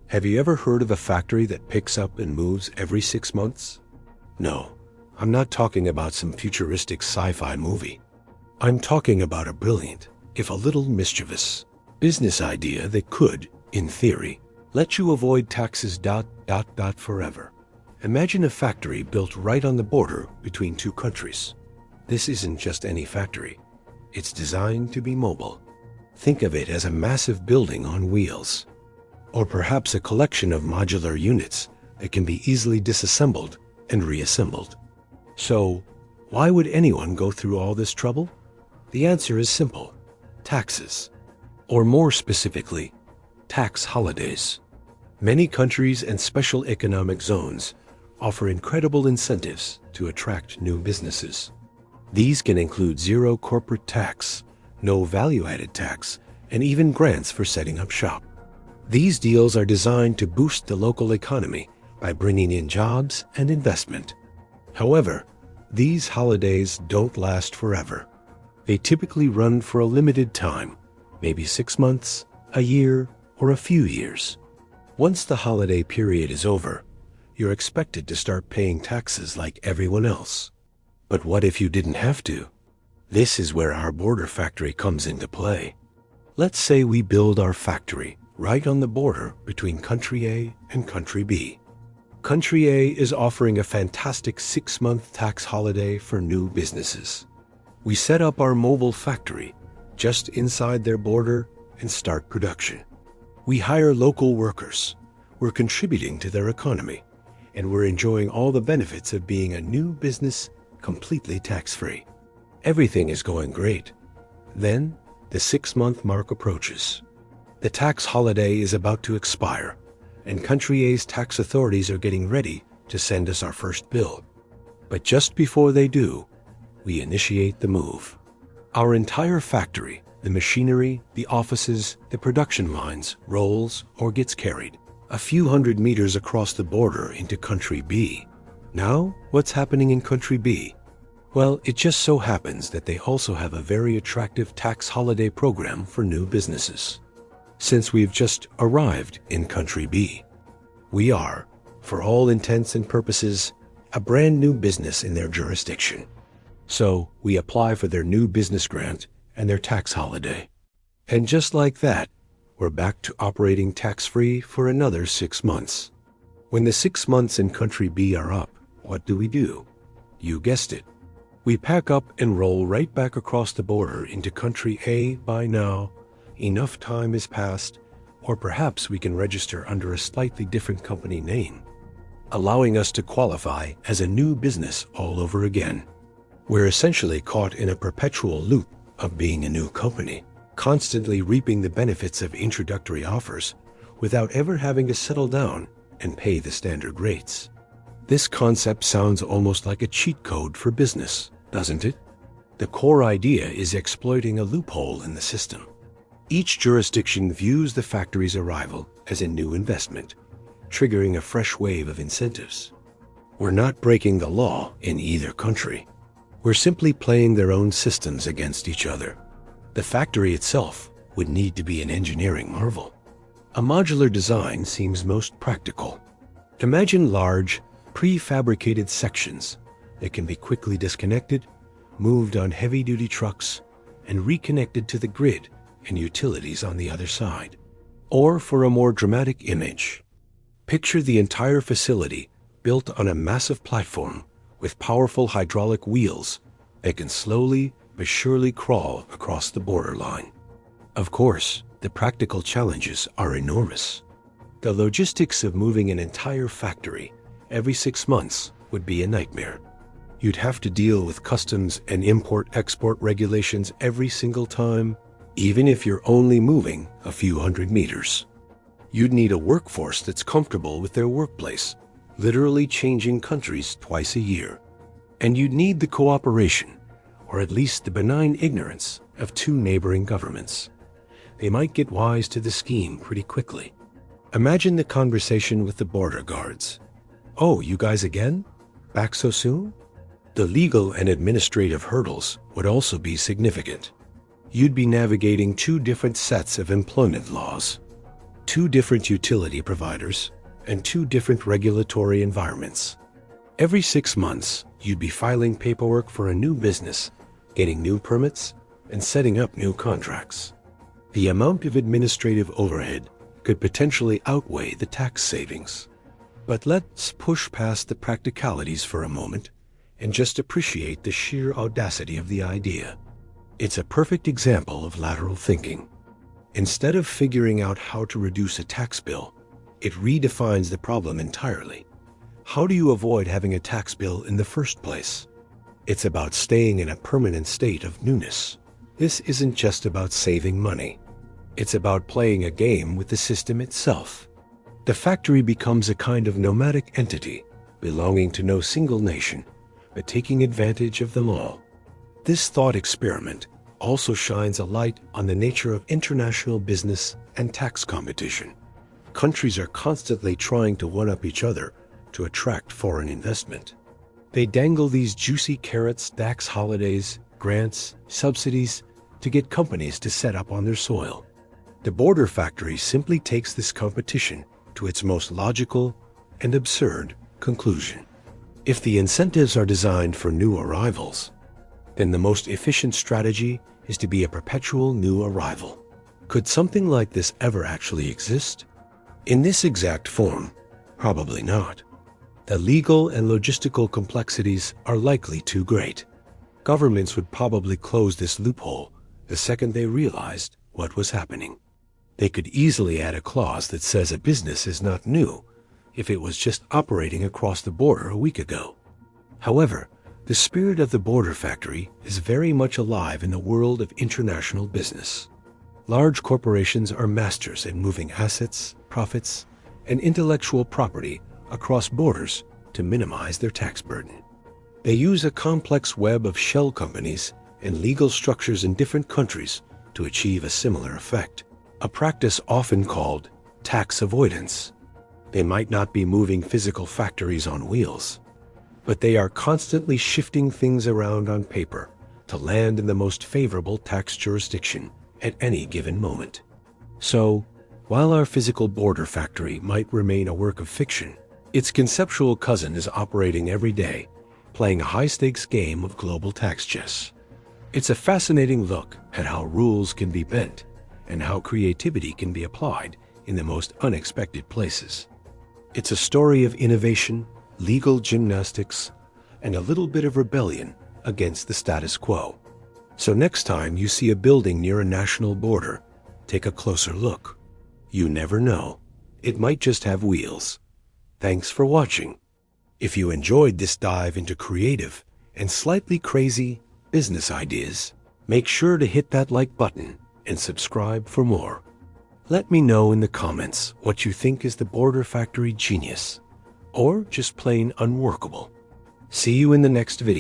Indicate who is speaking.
Speaker 1: Have you ever heard of a factory that picks up and moves every 6 months? No, I'm not talking about some futuristic sci-fi movie. I'm talking about a brilliant, if a little mischievous, business idea that could, in theory, let you avoid taxes ... forever. Imagine a factory built right on the border between two countries. This isn't just any factory. It's designed to be mobile. Think of it as a massive building on wheels. Or perhaps a collection of modular units that can be easily disassembled and reassembled. So, why would anyone go through all this trouble? The answer is simple: taxes. Or more specifically, tax holidays. Many countries and special economic zones offer incredible incentives to attract new businesses. These can include zero corporate tax, no value-added tax, and even grants for setting up shop. These deals are designed to boost the local economy by bringing in jobs and investment. However, these holidays don't last forever. They typically run for a limited time, maybe 6 months, a year, or a few years. Once the holiday period is over, you're expected to start paying taxes like everyone else. But what if you didn't have to? This is where our border factory comes into play. Let's say we build our factory right on the border between country A and country B. Country A is offering a fantastic 6-month tax holiday for new businesses. We set up our mobile factory just inside their border and start production. We hire local workers. We're contributing to their economy, and we're enjoying all the benefits of being a new business completely tax-free. Everything is going great. Then, the 6-month mark approaches. The tax holiday is about to expire, and Country A's tax authorities are getting ready to send us our first bill. But just before they do, we initiate the move. Our entire factory, the machinery, the offices, the production lines, rolls or gets carried a few hundred meters across the border into Country B. Now, what's happening in Country B? Well, it just so happens that they also have a very attractive tax holiday program for new businesses. Since we've just arrived in Country B, we are, for all intents and purposes, a brand new business in their jurisdiction. So we apply for their new business grant and their tax holiday. And just like that, we're back to operating tax-free for another 6 months. When the 6 months in Country B are up, what do? You guessed it. We pack up and roll right back across the border into Country A. By now, enough time has passed, or perhaps we can register under a slightly different company name, allowing us to qualify as a new business all over again. We're essentially caught in a perpetual loop of being a new company, constantly reaping the benefits of introductory offers without ever having to settle down and pay the standard rates. This concept sounds almost like a cheat code for business, doesn't it? The core idea is exploiting a loophole in the system. Each jurisdiction views the factory's arrival as a new investment, triggering a fresh wave of incentives. We're not breaking the law in either country. We're simply playing their own systems against each other. The factory itself would need to be an engineering marvel. A modular design seems most practical. Imagine large, prefabricated sections that can be quickly disconnected, moved on heavy-duty trucks, and reconnected to the grid and utilities on the other side. Or for a more dramatic image, picture the entire facility built on a massive platform with powerful hydraulic wheels that can slowly but surely crawl across the borderline. Of course, the practical challenges are enormous. The logistics of moving an entire factory every 6 months would be a nightmare. You'd have to deal with customs and import-export regulations every single time, even if you're only moving a few hundred meters. You'd need a workforce that's comfortable with their workplace, literally changing countries twice a year. And you'd need the cooperation, or at least the benign ignorance, of 2 neighboring governments. They might get wise to the scheme pretty quickly. Imagine the conversation with the border guards. "Oh, you guys again? Back so soon?" The legal and administrative hurdles would also be significant. You'd be navigating 2 different sets of employment laws. 2 different utility providers, and 2 different regulatory environments. Every 6 months, you'd be filing paperwork for a new business, getting new permits, and setting up new contracts. The amount of administrative overhead could potentially outweigh the tax savings. But let's push past the practicalities for a moment and just appreciate the sheer audacity of the idea. It's a perfect example of lateral thinking. Instead of figuring out how to reduce a tax bill, it redefines the problem entirely. How do you avoid having a tax bill in the first place? It's about staying in a permanent state of newness. This isn't just about saving money. It's about playing a game with the system itself. The factory becomes a kind of nomadic entity, belonging to no single nation, but taking advantage of them all. This thought experiment also shines a light on the nature of international business and tax competition. Countries are constantly trying to one-up each other to attract foreign investment. They dangle these juicy carrots, tax holidays, grants, subsidies to get companies to set up on their soil. The border factory simply takes this competition to its most logical and absurd conclusion. If the incentives are designed for new arrivals, then the most efficient strategy is to be a perpetual new arrival. Could something like this ever actually exist? In this exact form, probably not. The legal and logistical complexities are likely too great. Governments would probably close this loophole the second they realized what was happening. They could easily add a clause that says a business is not new if it was just operating across the border a week ago. However, the spirit of the border factory is very much alive in the world of international business. Large corporations are masters at moving assets, profits, and intellectual property across borders to minimize their tax burden. They use a complex web of shell companies and legal structures in different countries to achieve a similar effect, a practice often called tax avoidance. They might not be moving physical factories on wheels, but they are constantly shifting things around on paper to land in the most favorable tax jurisdiction at any given moment. So, while our physical border factory might remain a work of fiction, its conceptual cousin is operating every day, playing a high-stakes game of global tax chess. It's a fascinating look at how rules can be bent and how creativity can be applied in the most unexpected places. It's a story of innovation, legal gymnastics, and a little bit of rebellion against the status quo. So next time you see a building near a national border, take a closer look. You never know. It might just have wheels. Thanks for watching. If you enjoyed this dive into creative and slightly crazy business ideas, make sure to hit that like button and subscribe for more. Let me know in the comments what you think is the border factory genius, or just plain unworkable. See you in the next video.